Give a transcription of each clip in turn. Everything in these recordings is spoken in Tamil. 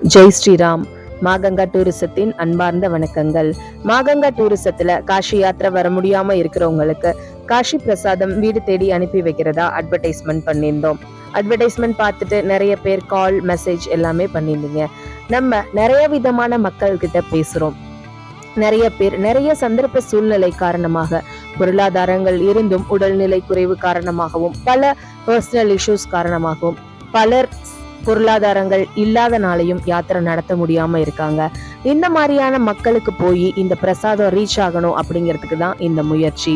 ஜெய் ஸ்ரீராம். மாகங்கா டூரிசத்தின் அன்பார்ந்த வணக்கங்கள். மாகங்கா டூரிசத்துல காஷி யாத்திரை வர முடியாம இருக்கிறவங்களுக்கு காஷி பிரசாதம் வீடு தேடி அனுப்பி வைக்கிறதா அட்வர்டைஸ்மெண்ட் பண்ணியிருந்தோம். அட்வர்டைஸ்மெண்ட் பார்த்துட்டு நிறைய பேர் கால் மெசேஜ் எல்லாமே பண்ணியிருந்தீங்க. நம்ம நிறைய விதமான மக்கள் கிட்ட பேசுறோம். நிறைய பேர் நிறைய சந்தர்ப்ப சூழ்நிலை காரணமாக, பொருளாதாரங்கள் இருந்தும் உடல்நிலை குறைவு காரணமாகவும், பல பர்சனல் இஷ்யூஸ் காரணமாகவும், பலர் பொருளாதாரங்கள் இல்லாதனாலையும் யாத்திரை நடத்த முடியாம இருக்காங்க. இந்த மாதிரியான மக்களுக்கு போய் இந்த பிரசாதம் ரீச் ஆகணும் அப்படிங்கிறதுக்கு தான் இந்த முயற்சி.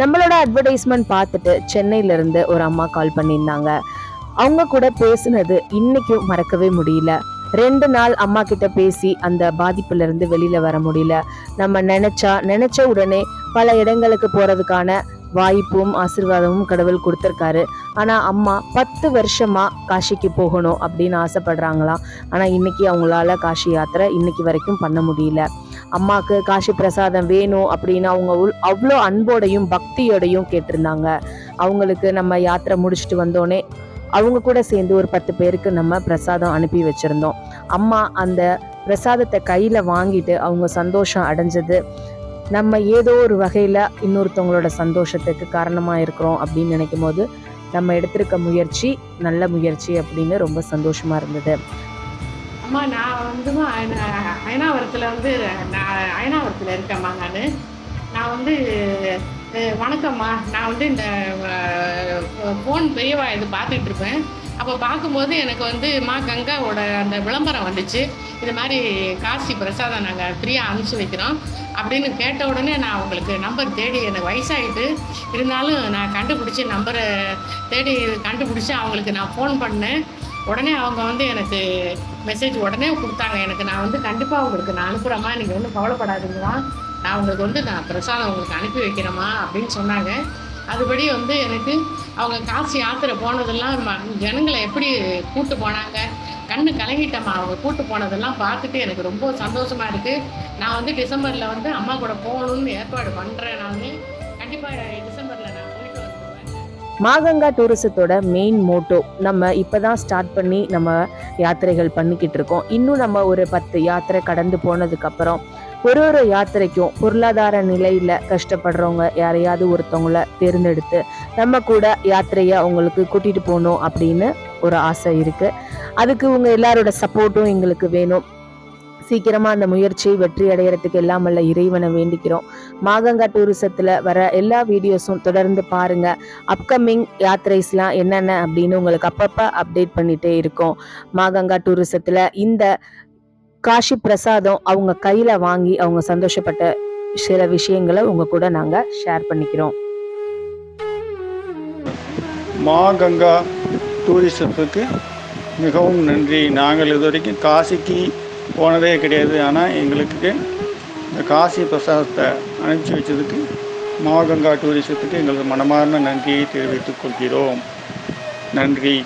நம்மளோட அட்வர்டைஸ்மெண்ட் பார்த்துட்டு சென்னையில இருந்து ஒரு அம்மா கால் பண்ணியிருந்தாங்க. அவங்க கூட பேசுனது இன்னைக்கும் மறக்கவே முடியல. 2 நாள் அம்மா கிட்ட பேசி அந்த பாதிப்புல இருந்து வெளியில வர முடியல. நம்ம நினைச்ச உடனே பல இடங்களுக்கு போறதுக்கான வாய்ப்பும் ஆசீர்வாதமும் கடவுள் கொடுத்திருக்காரு. ஆனா அம்மா 10 வருஷமா காஷிக்கு போகணும் அப்படின்னு ஆசைப்படுறாங்களாம். ஆனா இன்னைக்கு அவங்களால காஷி யாத்திரை இன்னைக்கு வரைக்கும் பண்ண முடியல. அம்மாக்கு காஷி பிரசாதம் வேணும் அப்படின்னு அவங்க அவ்வளோ அன்போடையும் பக்தியோடையும் கேட்டிருந்தாங்க. அவங்களுக்கு நம்ம யாத்திரை முடிச்சுட்டு வந்தோடனே அவங்க கூட சேர்ந்து ஒரு 10 பேருக்கு நம்ம பிரசாதம் அனுப்பி வச்சிருந்தோம். அம்மா அந்த பிரசாதத்தை கையில வாங்கிட்டு அவங்க சந்தோஷம் அடைஞ்சது நம்ம ஏதோ ஒரு வகையில இன்னொருத்தவங்களோட சந்தோஷத்துக்கு காரணமா இருக்கிறோம் அப்படின்னு நினைக்கும் போது நம்ம எடுத்திருக்க முயற்சி நல்ல முயற்சி அப்படின்னு ரொம்ப சந்தோஷமா இருந்தது. அம்மா நான் வந்துமா அயனாவரத்தில் அயனாவரத்தில் இருக்கேம்மா. நான் வந்து வணக்கம்மா. நான் வந்து இந்த ஃபோன் பெரியவா இது பார்த்துட்டு இருப்பேன். அப்போ பார்க்கும்போது எனக்கு வந்து கங்காவோட அந்த விளம்பரம் வந்துச்சு. இது மாதிரி காசி பிரசாதம் நாங்கள் ஃப்ரீயாக அனுப்பிச்சி வைக்கிறோம் அப்படின்னு கேட்ட உடனே நான் உங்களுக்கு நம்பர் தேடி, எனக்கு வயசாகிட்டு இருந்தாலும் நான் கண்டுபிடிச்சி நம்பரை தேடி கண்டுபிடிச்சி அவங்களுக்கு நான் ஃபோன் பண்ணேன். உடனே அவங்க வந்து எனக்கு மெசேஜ் உடனே கொடுத்தாங்க. எனக்கு நான் வந்து கண்டிப்பாக உங்களுக்கு நான் அனுப்புகிறேம்மா, நீங்கள் ஒன்றும் கவலைப்படாதீங்களா, நான் உங்களுக்கு வந்து நான் பிரசாதம் உங்களுக்கு அனுப்பி வைக்கிறேம்மா அப்படின்னு சொன்னாங்க. அதுபடி வந்து எனக்கு அவங்க காசி யாத்திரை போனதெல்லாம் ஜனங்களை எப்படி கூட்டு போனாங்க, கண்ணு கலங்கிட்டம்மா. அவங்க கூட்டு போனதெல்லாம் பார்த்துட்டு எனக்கு ரொம்ப சந்தோஷமாக இருக்குது. நான் வந்து டிசம்பரில் வந்து அம்மா கூட போகணுன்னு ஏற்பாடு பண்ணுறேன். நான் கண்டிப்பாக டிசம்பரில் நான் போயிட்டு வந்துடுவேன். மாகங்கா டூரிசத்தோட மெயின் மோட்டோ நம்ம இப்போதான் ஸ்டார்ட் பண்ணி நம்ம யாத்திரைகள் பண்ணிக்கிட்டு இருக்கோம். இன்னும் நம்ம ஒரு 10 யாத்திரை கடந்து போனதுக்கப்புறம் ஒரு யாத்திரைக்கும் பொருளாதார நிலையில கஷ்டப்படுறவங்க யாரையாவது ஒருத்தவங்கள தேர்ந்தெடுத்து நம்ம கூட யாத்திரையை அவங்களுக்கு கூட்டிட்டு போகணும் அப்படின்னு ஒரு ஆசை இருக்கு. அதுக்கு உங்க எல்லாரோட சப்போர்ட்டும் எங்களுக்கு வேணும். சீக்கிரமா அந்த முயற்சியை வெற்றி அடைகிறதுக்கு எல்லாம் வல்ல இறைவனை வேண்டிக்கிறோம். மாகங்கா டூரிசத்துல வர எல்லா வீடியோஸும் தொடர்ந்து பாருங்க. அப்கமிங் யாத்திரைஸ்லாம் என்னென்ன அப்படின்னு உங்களுக்கு அப்பப்ப அப்டேட் பண்ணிட்டே இருக்கோம். மாகங்கா டூரிசத்துல இந்த காஷி பிரசாதம் அவங்க கையில வாங்கி அவங்க சந்தோஷப்பட்ட சில விஷயங்களை உங்க கூட நாங்க ஷேர் பண்ணிக்கிறோம். மாகங்கா டூரிசத்துக்கு மிகவும் நன்றி. நாங்கள் இது வரைக்கும் காசிக்கு போனதே கிடையாது. ஆனால் எங்களுக்கு இந்த காசி பிரசாதத்தை அனுப்பிச்சி வச்சதுக்கு மாகங்கா டூரிசத்துக்கு எங்களுக்கு மனமார்ந்த நன்றியை தெரிவித்துக் கொள்கிறோம். நன்றி.